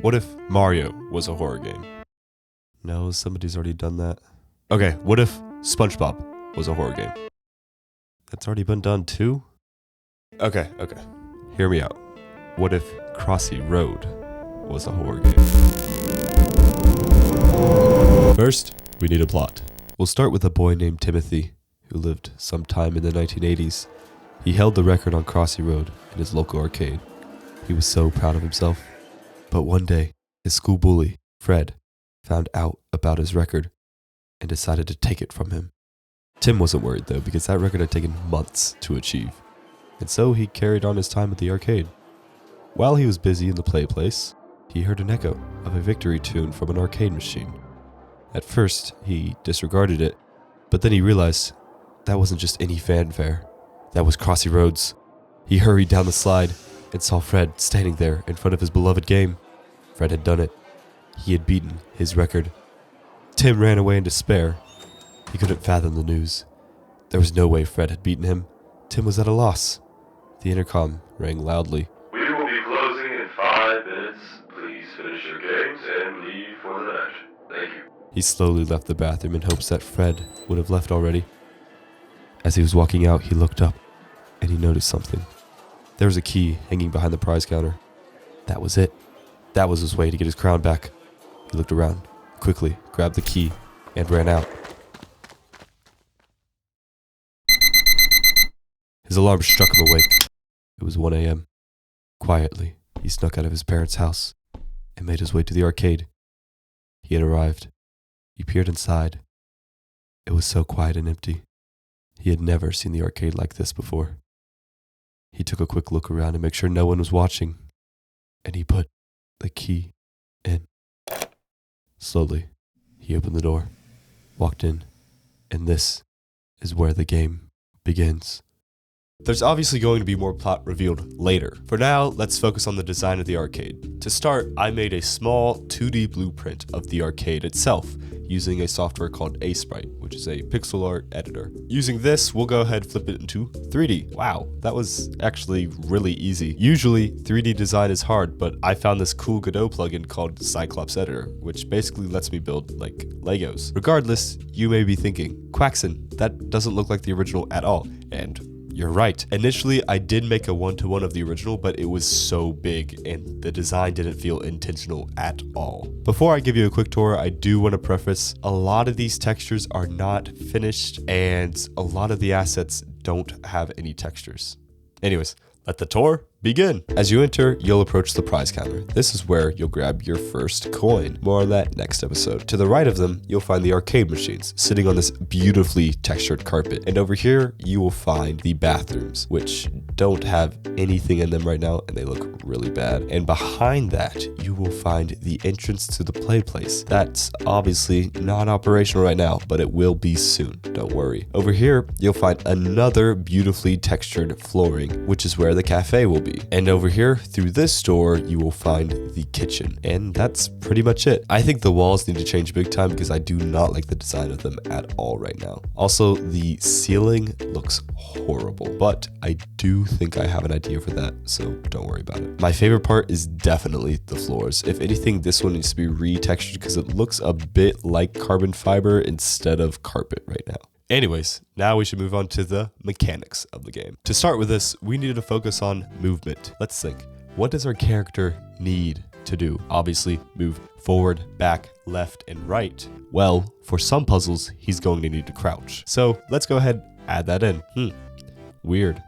What if Mario was a horror game? No, somebody's already done that. Okay, what if SpongeBob was a horror game? That's already been done too? Okay. Hear me out. What if Crossy Road was a horror game? First, we need a plot. We'll start with a boy named Timothy, who lived sometime in the 1980s. He held the record on Crossy Road in his local arcade. He was so proud of himself. But one day, his school bully, Fred, found out about his record and decided to take it from him. Tim wasn't worried though, because that record had taken months to achieve, and so he carried on his time at the arcade. While he was busy in the play place, he heard an echo of a victory tune from an arcade machine. At first, he disregarded it, but then he realized that wasn't just any fanfare. That was Crossy Road's. He hurried down the slide and saw Fred standing there in front of his beloved game. Fred had done it. He had beaten his record. Tim ran away in despair. He couldn't fathom the news. There was no way Fred had beaten him. Tim was at a loss. The intercom rang loudly. We will be closing in 5 minutes. Please finish your games and leave for the night. Thank you. He slowly left the bathroom in hopes that Fred would have left already. As he was walking out, he looked up and he noticed something. There was a key hanging behind the prize counter. That was it. That was his way to get his crown back. He looked around, quickly grabbed the key, and ran out. His alarm struck him awake. It was 1 a.m. Quietly, he snuck out of his parents' house and made his way to the arcade. He had arrived. He peered inside. It was so quiet and empty. He had never seen the arcade like this before. He took a quick look around to make sure no one was watching, and he put the key in. Slowly, he opened the door, walked in, and this is where the game begins. There's obviously going to be more plot revealed later. For now, let's focus on the design of the arcade. To start, I made a small 2D blueprint of the arcade itself, using a software called Sprite, which is a pixel art editor. Using this, we'll go ahead and flip it into 3D. Wow, that was actually really easy. Usually, 3D design is hard, but I found this cool Godot plugin called Cyclops Editor, which basically lets me build, like, Legos. Regardless, you may be thinking, Quackson, that doesn't look like the original at all, and you're right. Initially, I did make a one-to-one of the original, but it was so big and the design didn't feel intentional at all. Before I give you a quick tour, I do want to preface, a lot of these textures are not finished and a lot of the assets don't have any textures. Anyways, let the tour begin. As you enter, you'll approach the prize counter. This is where you'll grab your first coin. More on that next episode. To the right of them, you'll find the arcade machines sitting on this beautifully textured carpet. And over here, you will find the bathrooms, which don't have anything in them right now, and they look really bad. And behind that, you will find the entrance to the play place. That's obviously not operational right now, but it will be soon. Don't worry. Over here, you'll find another beautifully textured flooring, which is where the cafe will be. And over here, through this door, you will find the kitchen. And that's pretty much it. I think the walls need to change big time because I do not like the design of them at all right now. Also, the ceiling looks horrible, but I do think I have an idea for that, so don't worry about it. My favorite part is definitely the floors. If anything, this one needs to be retextured because it looks a bit like carbon fiber instead of carpet right now. Anyways, now we should move on to the mechanics of the game. To start with this, we need to focus on movement. Let's think. What does our character need to do? Obviously, move forward, back, left, and right. Well, for some puzzles, he's going to need to crouch. So let's go ahead and add that in. Weird.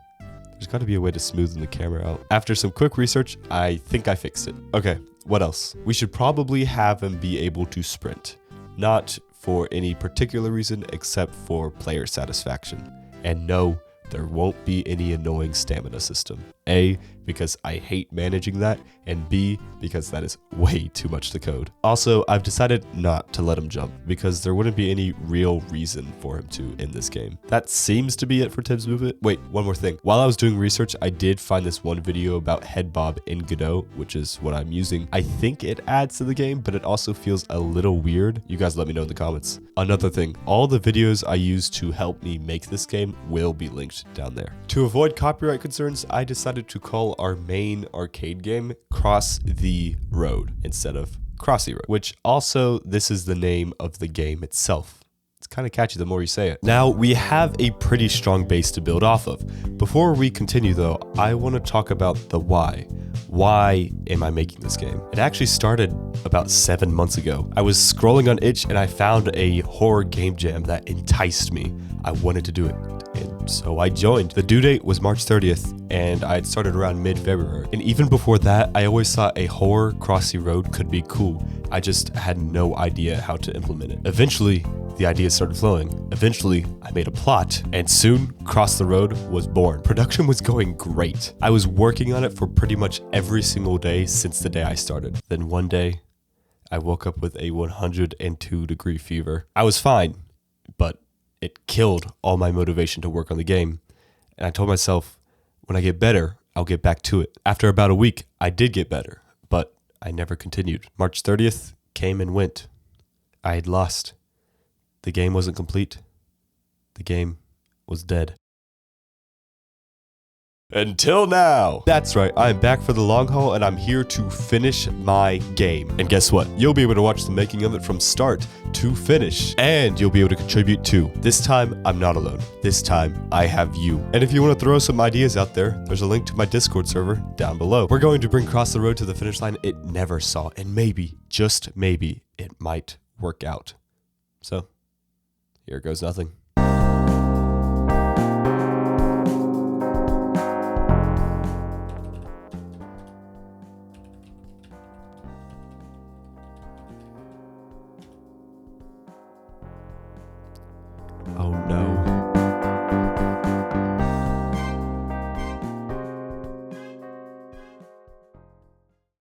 There's got to be a way to smoothen the camera out. After some quick research, I think I fixed it. Okay, what else? We should probably have him be able to sprint. Not for any particular reason except for player satisfaction. And no, there won't be any annoying stamina system. A, because I hate managing that, and B, because that is way too much to code. Also, I've decided not to let him jump because there wouldn't be any real reason for him to in this game. That seems to be it for Tim's movement. Wait, one more thing. While I was doing research, I did find this one video about head bob in Godot, which is what I'm using. I think it adds to the game, but it also feels a little weird. You guys let me know in the comments. Another thing, all the videos I used to help me make this game will be linked down there. To avoid copyright concerns, I decided decided to call our main arcade game Cross the Road instead of Crossy Road, which also this is the name of the game itself. It's kind of catchy the more you say it. Now, we have a pretty strong base to build off of. Before we continue though, I want to talk about the why. Why am I making this game? It actually started about 7 months ago. I was scrolling on itch and I found a horror game jam that enticed me. I wanted to do it. And so I joined. The due date was March 30th and I had started around mid-February. And even before that, I always thought a horror Crossy Road could be cool. I just had no idea how to implement it. Eventually, the ideas started flowing. Eventually, I made a plot, and soon, Cross the Road was born. Production was going great. I was working on it for pretty much every single day since the day I started. Then one day, I woke up with a 102-degree fever. I was fine, but it killed all my motivation to work on the game. And I told myself, when I get better, I'll get back to it. After about a week, I did get better, but I never continued. March 30th came and went. I had lost. The game wasn't complete. The game was dead. Until now. That's right, I'm back for the long haul and I'm here to finish my game. And guess what? You'll be able to watch the making of it from start to finish. And you'll be able to contribute too. This time, I'm not alone. This time, I have you. And if you want to throw some ideas out there, there's a link to my Discord server down below. We're going to bring Cross the Road to the finish line it never saw. And maybe, just maybe, it might work out. So, here goes nothing.